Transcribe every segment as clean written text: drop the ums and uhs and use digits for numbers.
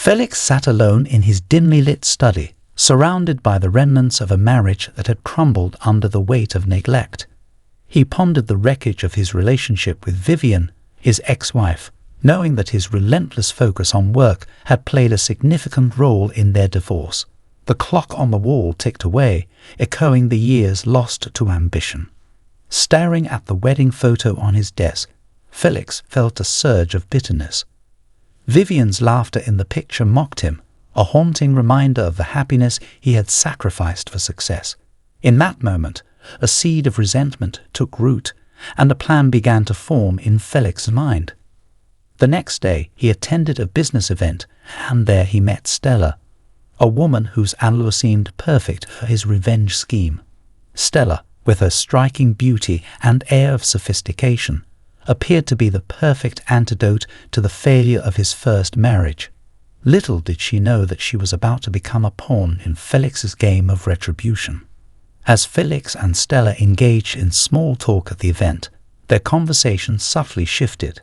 Felix sat alone in his dimly lit study, surrounded by the remnants of a marriage that had crumbled under the weight of neglect. He pondered the wreckage of his relationship with Vivian, his ex-wife, knowing that his relentless focus on work had played a significant role in their divorce. The clock on the wall ticked away, echoing the years lost to ambition. Staring at the wedding photo on his desk, Felix felt a surge of bitterness. Vivian's laughter in the picture mocked him, a haunting reminder of the happiness he had sacrificed for success. In that moment, a seed of resentment took root, and a plan began to form in Felix's mind. The next day, he attended a business event, and there he met Stella, a woman whose allure seemed perfect for his revenge scheme. Stella, with her striking beauty and air of sophistication, appeared to be the perfect antidote to the failure of his first marriage. Little did she know that she was about to become a pawn in Felix's game of retribution. As Felix and Stella engaged in small talk at the event, their conversation subtly shifted.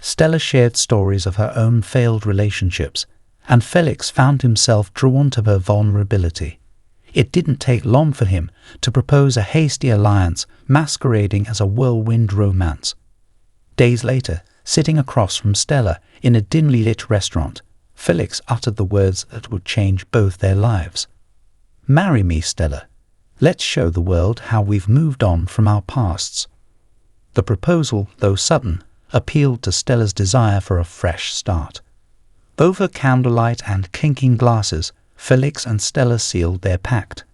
Stella shared stories of her own failed relationships, and Felix found himself drawn to her vulnerability. It didn't take long for him to propose a hasty alliance masquerading as a whirlwind romance. Days later, sitting across from Stella in a dimly lit restaurant, Felix uttered the words that would change both their lives. "Marry me, Stella. Let's show the world how we've moved on from our pasts." The proposal, though sudden, appealed to Stella's desire for a fresh start. Over candlelight and clinking glasses, Felix and Stella sealed their pact.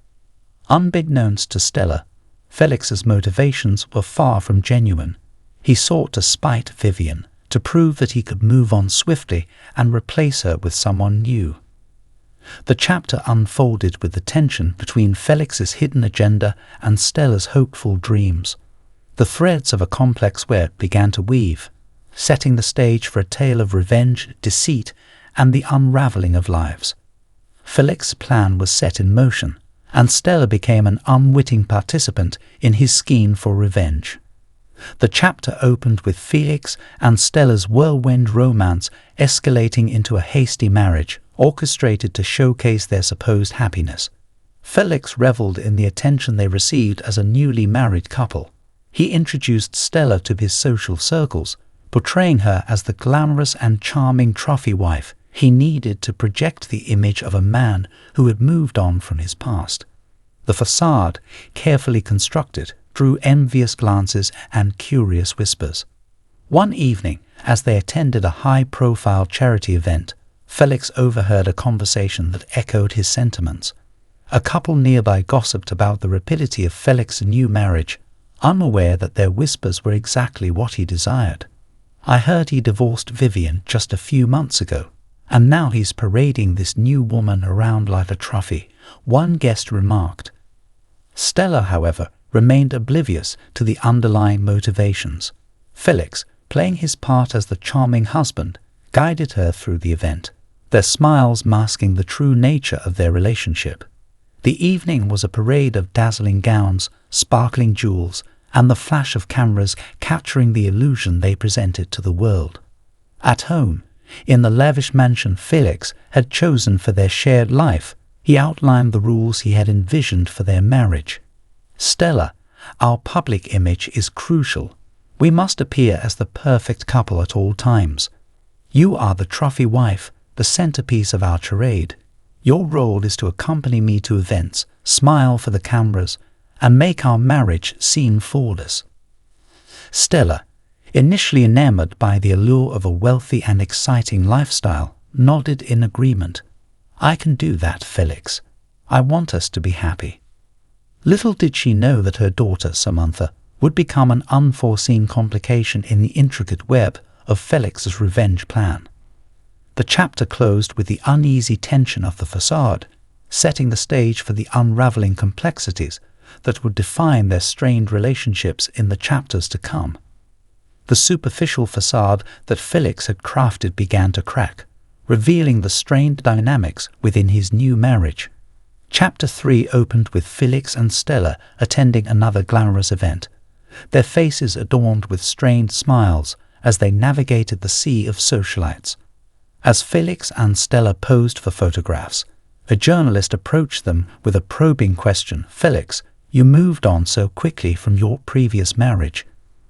Unbeknownst to Stella, Felix's motivations were far from genuine. He sought to spite Vivian, to prove that he could move on swiftly and replace her with someone new. The chapter unfolded with the tension between Felix's hidden agenda and Stella's hopeful dreams. The threads of a complex web began to weave, setting the stage for a tale of revenge, deceit, and the unraveling of lives. Felix's plan was set in motion, and Stella became an unwitting participant in his scheme for revenge. The chapter opened with Felix and Stella's whirlwind romance escalating into a hasty marriage, orchestrated to showcase their supposed happiness. Felix reveled in the attention they received as a newly married couple. He introduced Stella to his social circles, portraying her as the glamorous and charming trophy wife he needed to project the image of a man who had moved on from his past. The facade, carefully constructed, drew envious glances and curious whispers. One evening, as they attended a high-profile charity event, Felix overheard a conversation that echoed his sentiments. A couple nearby gossiped about the rapidity of Felix's new marriage, unaware that their whispers were exactly what he desired. "I heard he divorced Vivian just a few months ago, and now he's parading this new woman around like a trophy," one guest remarked. Stella, however, remained oblivious to the underlying motivations. Felix, playing his part as the charming husband, guided her through the event, their smiles masking the true nature of their relationship. The evening was a parade of dazzling gowns, sparkling jewels, and the flash of cameras capturing the illusion they presented to the world. At home, in the lavish mansion Felix had chosen for their shared life, he outlined the rules he had envisioned for their marriage. "Stella, our public image is crucial. We must appear as the perfect couple at all times. You are the trophy wife, the centerpiece of our charade. Your role is to accompany me to events, smile for the cameras, and make our marriage seem flawless." Stella, initially enamored by the allure of a wealthy and exciting lifestyle, nodded in agreement. "I can do that, Felix. I want us to be happy." Little did she know that her daughter, Samantha, would become an unforeseen complication in the intricate web of Felix's revenge plan. The chapter closed with the uneasy tension of the facade, setting the stage for the unraveling complexities that would define their strained relationships in the chapters to come. The superficial facade that Felix had crafted began to crack, revealing the strained dynamics within his new marriage. Chapter 3 opened with Felix and Stella attending another glamorous event, their faces adorned with strained smiles as they navigated the sea of socialites. As Felix and Stella posed for photographs, a journalist approached them with a probing question. "Felix, you moved on so quickly from your previous marriage.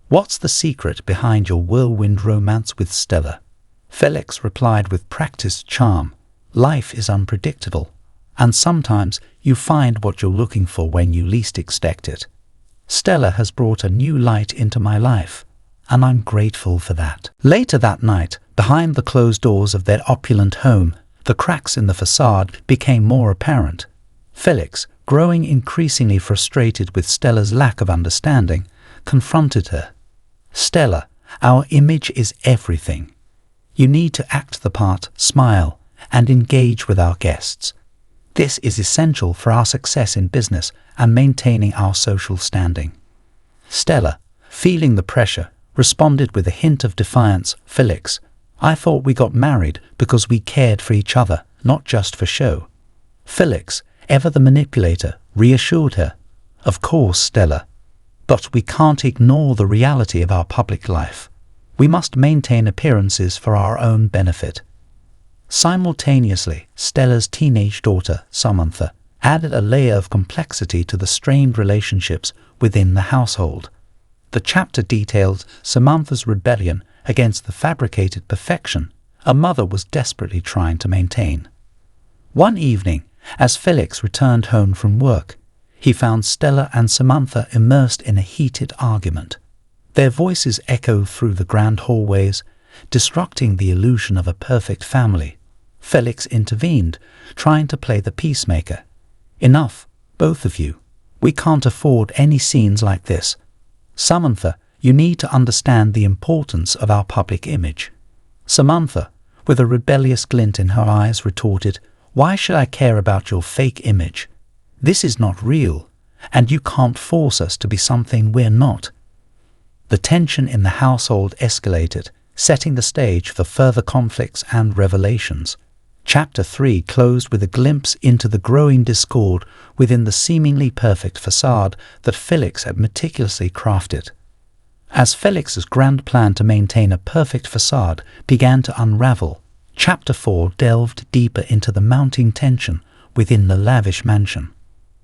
What's the secret behind your whirlwind romance with Stella?" Felix replied with practiced charm, "Life is unpredictable, and sometimes you find what you're looking for when you least expect it. Stella has brought a new light into my life, and I'm grateful for that." Later that night, behind the closed doors of their opulent home, the cracks in the facade became more apparent. Felix, growing increasingly frustrated with Stella's lack of understanding, confronted her. "Stella, our image is everything. You need to act the part, smile, and engage with our guests. This is essential for our success in business and maintaining our social standing." Stella, feeling the pressure, responded with a hint of defiance. "Felix, I thought we got married because we cared for each other, not just for show." Felix, ever the manipulator, reassured her. "Of course, Stella, but we can't ignore the reality of our public life. We must maintain appearances for our own benefit." Simultaneously, Stella's teenage daughter, Samantha, added a layer of complexity to the strained relationships within the household. The chapter detailed Samantha's rebellion against the fabricated perfection a mother was desperately trying to maintain. One evening, as Felix returned home from work, he found Stella and Samantha immersed in a heated argument. Their voices echoed through the grand hallways, disrupting the illusion of a perfect family. Felix intervened, trying to play the peacemaker. "Enough, both of you. We can't afford any scenes like this. Samantha, you need to understand the importance of our public image." Samantha, with a rebellious glint in her eyes, retorted, "Why should I care about your fake image? This is not real, and you can't force us to be something we're not." The tension in the household escalated, setting the stage for further conflicts and revelations. Chapter 3 closed with a glimpse into the growing discord within the seemingly perfect facade that Felix had meticulously crafted. As Felix's grand plan to maintain a perfect facade began to unravel, Chapter 4 delved deeper into the mounting tension within the lavish mansion.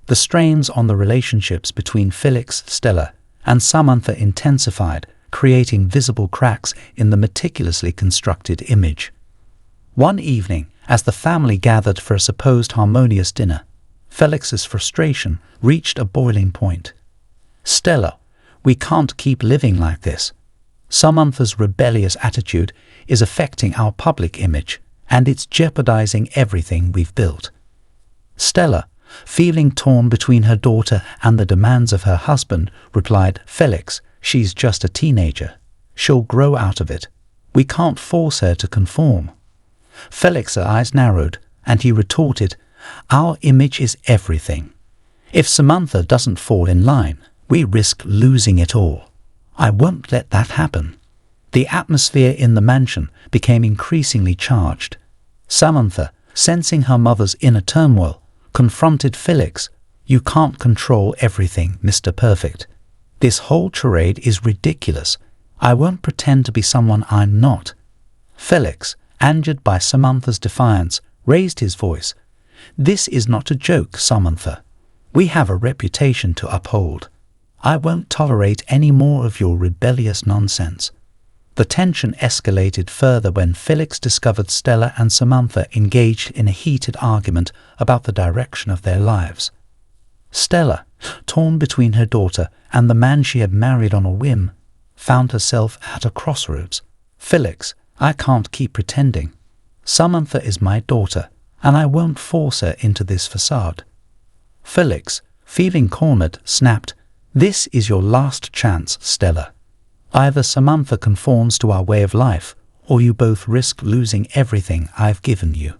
The strains on the relationships between Felix, Stella, and Samantha intensified, creating visible cracks in the meticulously constructed image. One evening, as the family gathered for a supposed harmonious dinner, Felix's frustration reached a boiling point. "Stella, we can't keep living like this. Samantha's rebellious attitude is affecting our public image, and it's jeopardizing everything we've built." Stella, feeling torn between her daughter and the demands of her husband, replied, "Felix, she's just a teenager. She'll grow out of it. We can't force her to conform." Felix's eyes narrowed, and he retorted, "Our image is everything. If Samantha doesn't fall in line, we risk losing it all. I won't let that happen." The atmosphere in the mansion became increasingly charged. Samantha, sensing her mother's inner turmoil, confronted Felix. "You can't control everything, Mr. Perfect. This whole charade is ridiculous. I won't pretend to be someone I'm not." Felix, angered by Samantha's defiance, raised his voice. "This is not a joke, Samantha. We have a reputation to uphold. I won't tolerate any more of your rebellious nonsense." The tension escalated further when Felix discovered Stella and Samantha engaged in a heated argument about the direction of their lives. Stella, torn between her daughter and the man she had married on a whim, found herself at a crossroads. "Felix, I can't keep pretending. Samantha is my daughter, and I won't force her into this facade." Felix, feeling cornered, snapped, "This is your last chance, Stella. Either Samantha conforms to our way of life, or you both risk losing everything I've given you."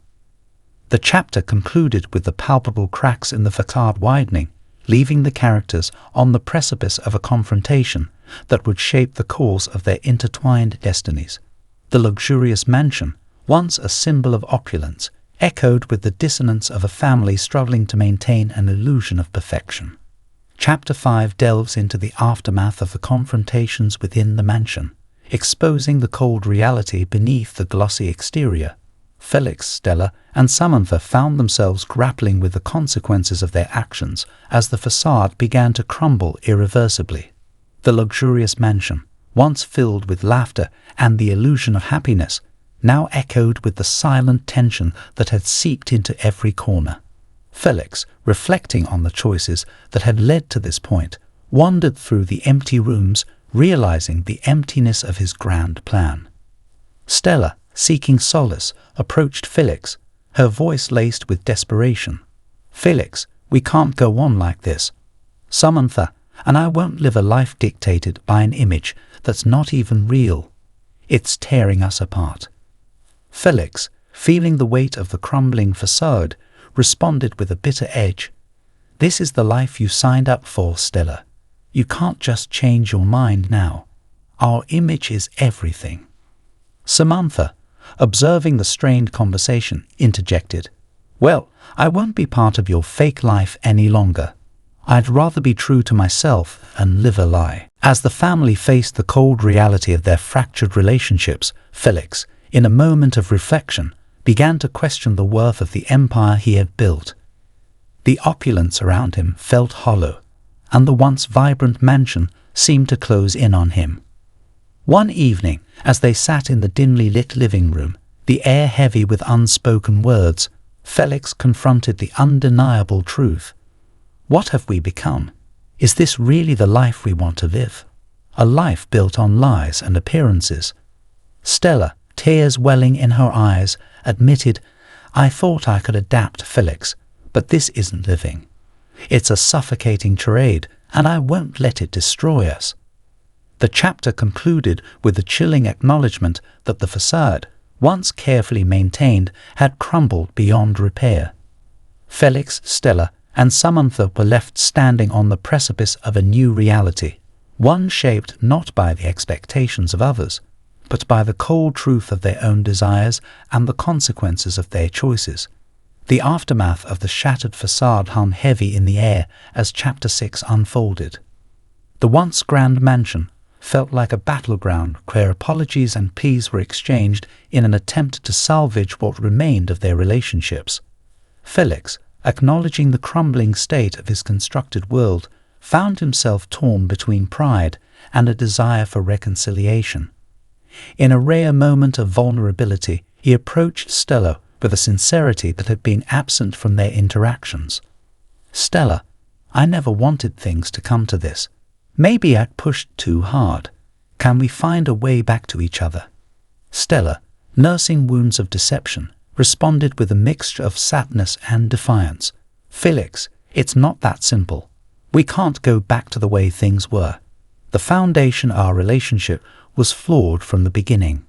The chapter concluded with the palpable cracks in the facade widening, leaving the characters on the precipice of a confrontation that would shape the course of their intertwined destinies. The luxurious mansion, once a symbol of opulence, echoed with the dissonance of a family struggling to maintain an illusion of perfection. Chapter 5 delves into the aftermath of the confrontations within the mansion, exposing the cold reality beneath the glossy exterior. Felix, Stella, and Samantha found themselves grappling with the consequences of their actions as the facade began to crumble irreversibly. The luxurious mansion, once filled with laughter and the illusion of happiness, now echoed with the silent tension that had seeped into every corner. Felix, reflecting on the choices that had led to this point, wandered through the empty rooms, realizing the emptiness of his grand plan. Stella, seeking solace, approached Felix, her voice laced with desperation. "Felix, we can't go on like this. Samantha, and I won't live a life dictated by an image that's not even real. It's tearing us apart." Felix, feeling the weight of the crumbling facade, responded with a bitter edge. "This is the life you signed up for, Stella. You can't just change your mind now. Our image is everything." Samantha, observing the strained conversation, interjected, "Well, I won't be part of your fake life any longer. I'd rather be true to myself and live a lie." As the family faced the cold reality of their fractured relationships, Felix, in a moment of reflection, began to question the worth of the empire he had built. The opulence around him felt hollow, and the once vibrant mansion seemed to close in on him. One evening, as they sat in the dimly lit living room, the air heavy with unspoken words, Felix confronted the undeniable truth. What have we become? Is this really the life we want to live? A life built on lies and appearances? Stella, tears welling in her eyes, admitted, "I thought I could adapt, Felix, but this isn't living. It's a suffocating charade, and I won't let it destroy us." The chapter concluded with the chilling acknowledgement that the facade, once carefully maintained, had crumbled beyond repair. Felix, Stella, and Samantha were left standing on the precipice of a new reality, one shaped not by the expectations of others, but by the cold truth of their own desires and the consequences of their choices. The aftermath of the shattered facade hung heavy in the air as Chapter 6 unfolded. The once grand mansion felt like a battleground where apologies and pleas were exchanged in an attempt to salvage what remained of their relationships. Felix, acknowledging the crumbling state of his constructed world, found himself torn between pride and a desire for reconciliation. In a rare moment of vulnerability, he approached Stella with a sincerity that had been absent from their interactions. "Stella, I never wanted things to come to this. Maybe I'd pushed too hard. Can we find a way back to each other?" Stella, nursing wounds of deception, responded with a mixture of sadness and defiance. "Felix, it's not that simple. We can't go back to the way things were. The foundation of our relationship was flawed from the beginning."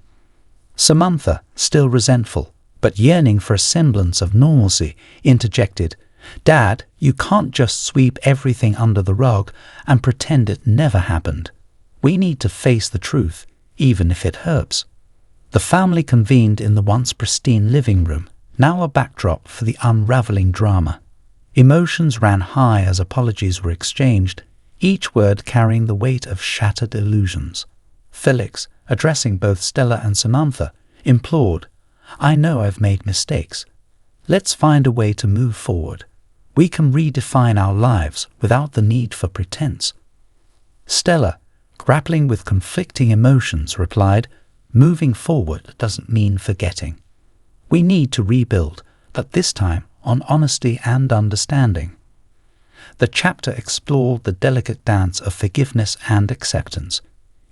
Samantha, still resentful, but yearning for a semblance of normalcy, interjected, "Dad, you can't just sweep everything under the rug and pretend it never happened. We need to face the truth, even if it hurts." The family convened in the once pristine living room, now a backdrop for the unraveling drama. Emotions ran high as apologies were exchanged, each word carrying the weight of shattered illusions. Felix, addressing both Stella and Samantha, implored, "I know I've made mistakes. Let's find a way to move forward. We can redefine our lives without the need for pretense." Stella, grappling with conflicting emotions, replied, "Moving forward doesn't mean forgetting. We need to rebuild, but this time on honesty and understanding." The chapter explored the delicate dance of forgiveness and acceptance.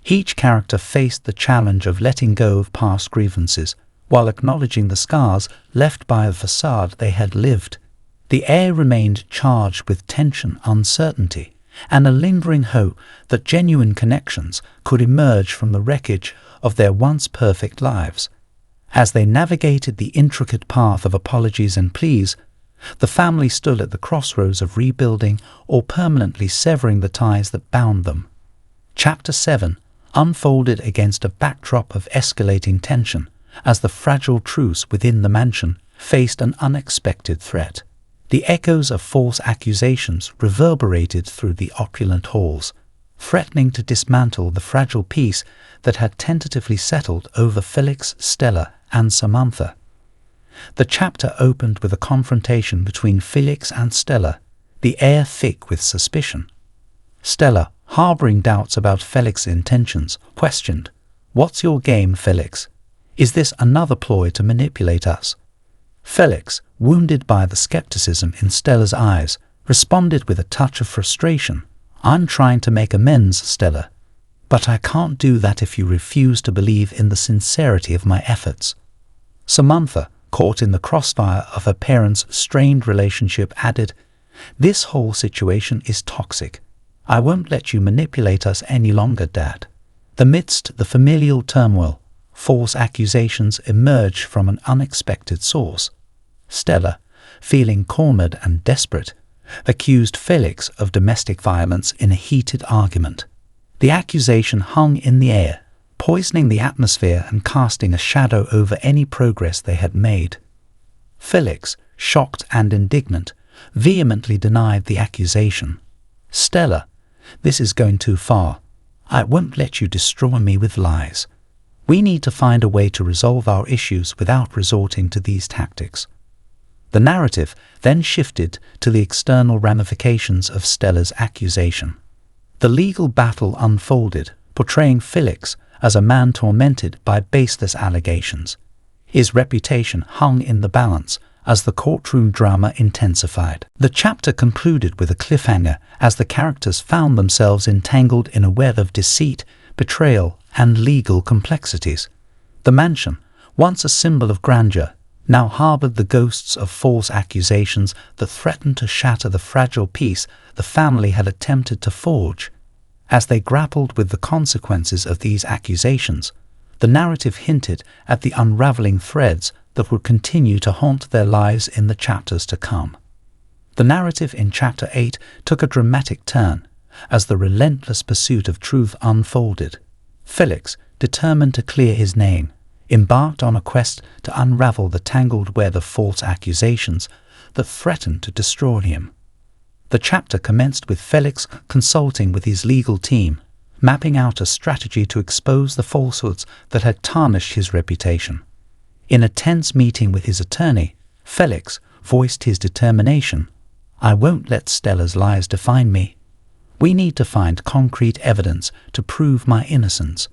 Each character faced the challenge of letting go of past grievances, while acknowledging the scars left by the facade they had lived. The air remained charged with tension, uncertainty, and a lingering hope that genuine connections could emerge from the wreckage of their once perfect lives. As they navigated the intricate path of apologies and pleas, the family stood at the crossroads of rebuilding or permanently severing the ties that bound them. Chapter 7 unfolded against a backdrop of escalating tension as the fragile truce within the mansion faced an unexpected threat. The echoes of false accusations reverberated through the opulent halls, threatening to dismantle the fragile peace that had tentatively settled over Felix, Stella, and Samantha. The chapter opened with a confrontation between Felix and Stella, the air thick with suspicion. Stella, harboring doubts about Felix's intentions, questioned, "What's your game, Felix? Is this another ploy to manipulate us?" Felix, wounded by the skepticism in Stella's eyes, responded with a touch of frustration. "I'm trying to make amends, Stella, but I can't do that if you refuse to believe in the sincerity of my efforts." Samantha, caught in the crossfire of her parents' strained relationship, added, "This whole situation is toxic. I won't let you manipulate us any longer, Dad." Amidst the familial turmoil, false accusations emerged from an unexpected source. Stella, feeling cornered and desperate, accused Felix of domestic violence in a heated argument. The accusation hung in the air, poisoning the atmosphere and casting a shadow over any progress they had made. Felix, shocked and indignant, vehemently denied the accusation. "Stella, this is going too far. I won't let you destroy me with lies. We need to find a way to resolve our issues without resorting to these tactics." The narrative then shifted to the external ramifications of Stella's accusation. The legal battle unfolded, portraying Felix as a man tormented by baseless allegations. His reputation hung in the balance as the courtroom drama intensified. The chapter concluded with a cliffhanger as the characters found themselves entangled in a web of deceit, betrayal, and legal complexities. The mansion, once a symbol of grandeur, now harbored the ghosts of false accusations that threatened to shatter the fragile peace the family had attempted to forge. As they grappled with the consequences of these accusations, the narrative hinted at the unraveling threads that would continue to haunt their lives in the chapters to come. The narrative in Chapter 8 took a dramatic turn as the relentless pursuit of truth unfolded. Felix, determined to clear his name, embarked on a quest to unravel the tangled web of false accusations that threatened to destroy him. The chapter commenced with Felix consulting with his legal team, mapping out a strategy to expose the falsehoods that had tarnished his reputation. In a tense meeting with his attorney, Felix voiced his determination. "I won't let Stella's lies define me. We need to find concrete evidence to prove my innocence."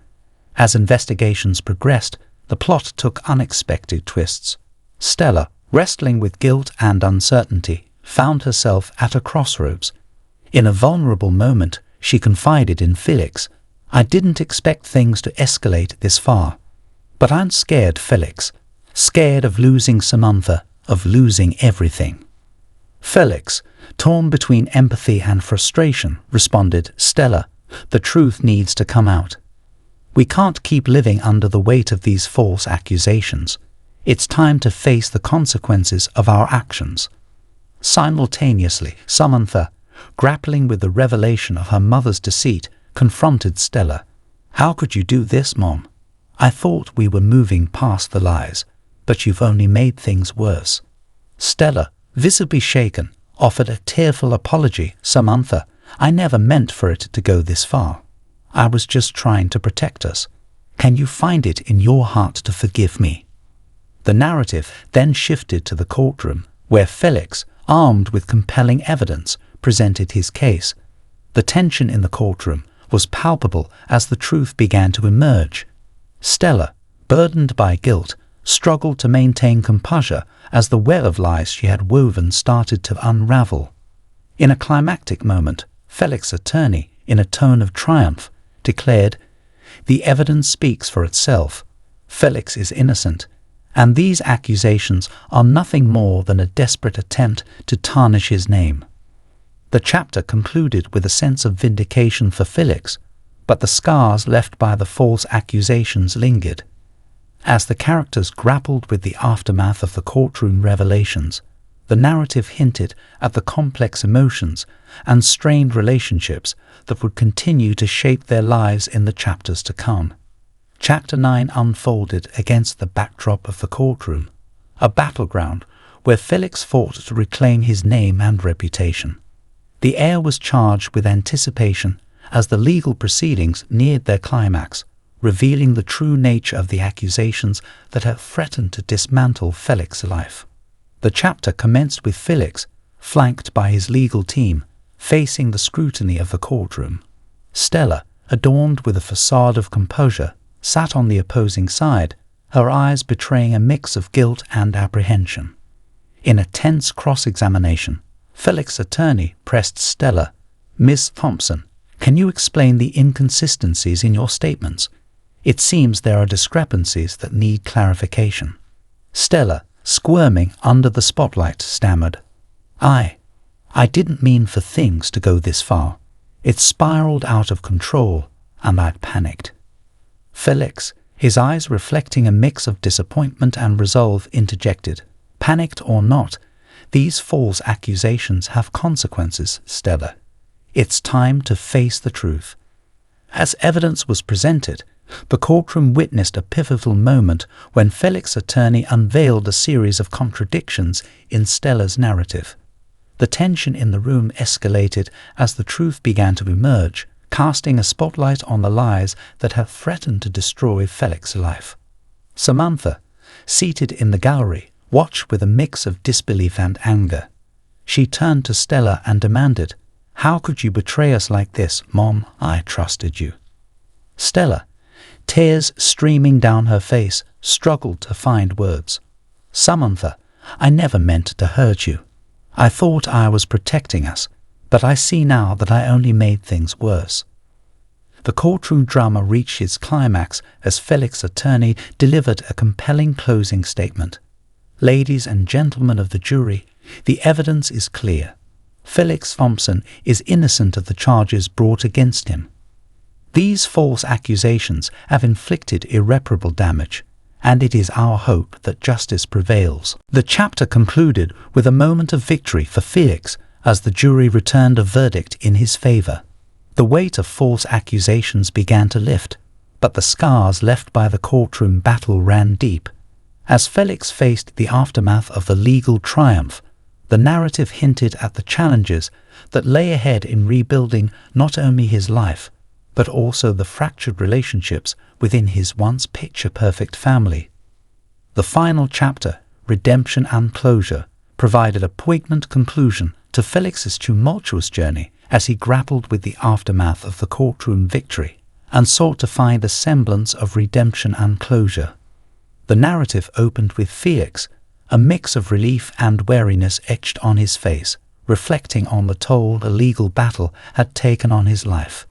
As investigations progressed, the plot took unexpected twists. Stella, wrestling with guilt and uncertainty, found herself at a crossroads. In a vulnerable moment, she confided in Felix, "I didn't expect things to escalate this far. But I'm scared, Felix. Scared of losing Samantha, of losing everything." Felix, torn between empathy and frustration, responded, "Stella, the truth needs to come out. We can't keep living under the weight of these false accusations. It's time to face the consequences of our actions." Simultaneously, Samantha, grappling with the revelation of her mother's deceit, confronted Stella. "How could you do this, Mom? I thought we were moving past the lies, but you've only made things worse." Stella, visibly shaken, offered a tearful apology. "Samantha, I never meant for it to go this far. I was just trying to protect us. Can you find it in your heart to forgive me?" The narrative then shifted to the courtroom, where Felix, armed with compelling evidence, presented his case. The tension in the courtroom was palpable as the truth began to emerge. Stella, burdened by guilt, struggled to maintain composure as the web of lies she had woven started to unravel. In a climactic moment, Felix's attorney, in a tone of triumph, declared, "The evidence speaks for itself. Felix is innocent, and these accusations are nothing more than a desperate attempt to tarnish his name." The chapter concluded with a sense of vindication for Felix, but the scars left by the false accusations lingered. As the characters grappled with the aftermath of the courtroom revelations, the narrative hinted at the complex emotions and strained relationships that would continue to shape their lives in the chapters to come. Chapter 9 unfolded against the backdrop of the courtroom, a battleground where Felix fought to reclaim his name and reputation. The air was charged with anticipation as the legal proceedings neared their climax, revealing the true nature of the accusations that had threatened to dismantle Felix's life. The chapter commenced with Felix, flanked by his legal team, facing the scrutiny of the courtroom. Stella, adorned with a facade of composure, sat on the opposing side, her eyes betraying a mix of guilt and apprehension. In a tense cross-examination, Felix's attorney pressed Stella, "Miss Thompson, can you explain the inconsistencies in your statements? It seems there are discrepancies that need clarification." Stella, squirming under the spotlight, stammered, I didn't mean for things to go this far. It spiraled out of control, and I'd panicked." Felix, his eyes reflecting a mix of disappointment and resolve, interjected, "Panicked or not, these false accusations have consequences, Stella. It's time to face the truth." As evidence was presented, the courtroom witnessed a pivotal moment when Felix's attorney unveiled a series of contradictions in Stella's narrative. The tension in the room escalated as the truth began to emerge, casting a spotlight on the lies that had threatened to destroy Felix's life. Samantha, seated in the gallery, watched with a mix of disbelief and anger. She turned to Stella and demanded, "How could you betray us like this, Mom? I trusted you." Stella, tears streaming down her face, struggled to find words. "Samantha, I never meant to hurt you. I thought I was protecting us, but I see now that I only made things worse." The courtroom drama reached its climax as Felix's attorney delivered a compelling closing statement. "Ladies and gentlemen of the jury, the evidence is clear. Felix Thompson is innocent of the charges brought against him. These false accusations have inflicted irreparable damage, and it is our hope that justice prevails." The chapter concluded with a moment of victory for Felix as the jury returned a verdict in his favor. The weight of false accusations began to lift, but the scars left by the courtroom battle ran deep. As Felix faced the aftermath of the legal triumph, the narrative hinted at the challenges that lay ahead in rebuilding not only his life, but also the fractured relationships within his once picture-perfect family. The final chapter, Redemption and Closure, provided a poignant conclusion to Felix's tumultuous journey as he grappled with the aftermath of the courtroom victory and sought to find a semblance of redemption and closure. The narrative opened with Felix, a mix of relief and wariness etched on his face, reflecting on the toll the legal battle had taken on his life.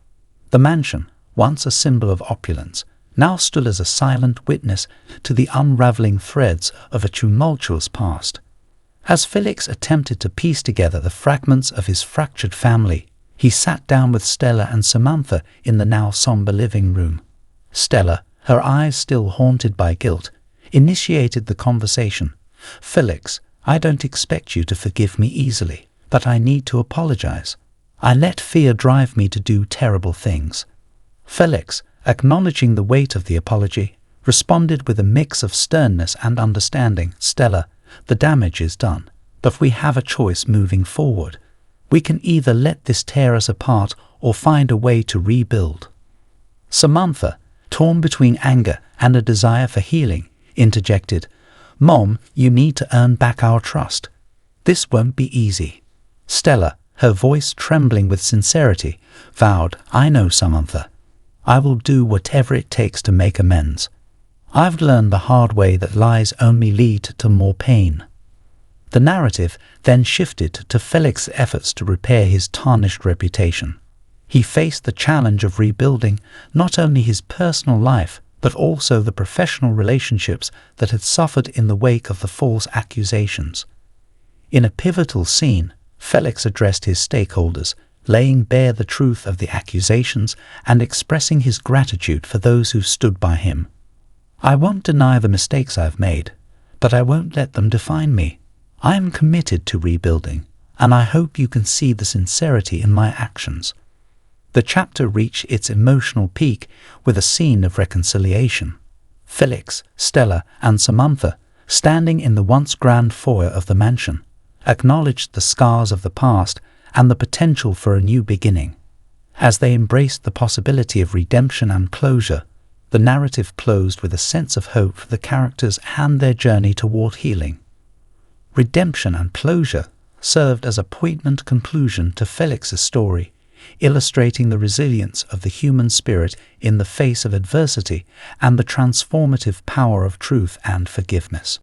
The mansion, once a symbol of opulence, now stood as a silent witness to the unraveling threads of a tumultuous past. As Felix attempted to piece together the fragments of his fractured family, he sat down with Stella and Samantha in the now somber living room. Stella, her eyes still haunted by guilt, initiated the conversation. "Felix, I don't expect you to forgive me easily, but I need to apologize. I let fear drive me to do terrible things." Felix, acknowledging the weight of the apology, responded with a mix of sternness and understanding. "Stella, the damage is done, but we have a choice moving forward. We can either let this tear us apart or find a way to rebuild." Samantha, torn between anger and a desire for healing, interjected, "Mom, you need to earn back our trust. This won't be easy." Stella, her voice trembling with sincerity, vowed, "I know, Samantha. I will do whatever it takes to make amends. I've learned the hard way that lies only lead to more pain." The narrative then shifted to Felix's efforts to repair his tarnished reputation. He faced the challenge of rebuilding not only his personal life, but also the professional relationships that had suffered in the wake of the false accusations. In a pivotal scene, Felix addressed his stakeholders, laying bare the truth of the accusations and expressing his gratitude for those who stood by him. "I won't deny the mistakes I've made, but I won't let them define me. I am committed to rebuilding, and I hope you can see the sincerity in my actions." The chapter reached its emotional peak with a scene of reconciliation. Felix, Stella, and Samantha, standing in the once grand foyer of the mansion, acknowledged the scars of the past and the potential for a new beginning. As they embraced the possibility of redemption and closure, The narrative closed with a sense of hope for the characters and their journey toward healing. Redemption and closure served as a poignant conclusion to Felix's story, illustrating the resilience of the human spirit in the face of adversity and the transformative power of truth and forgiveness.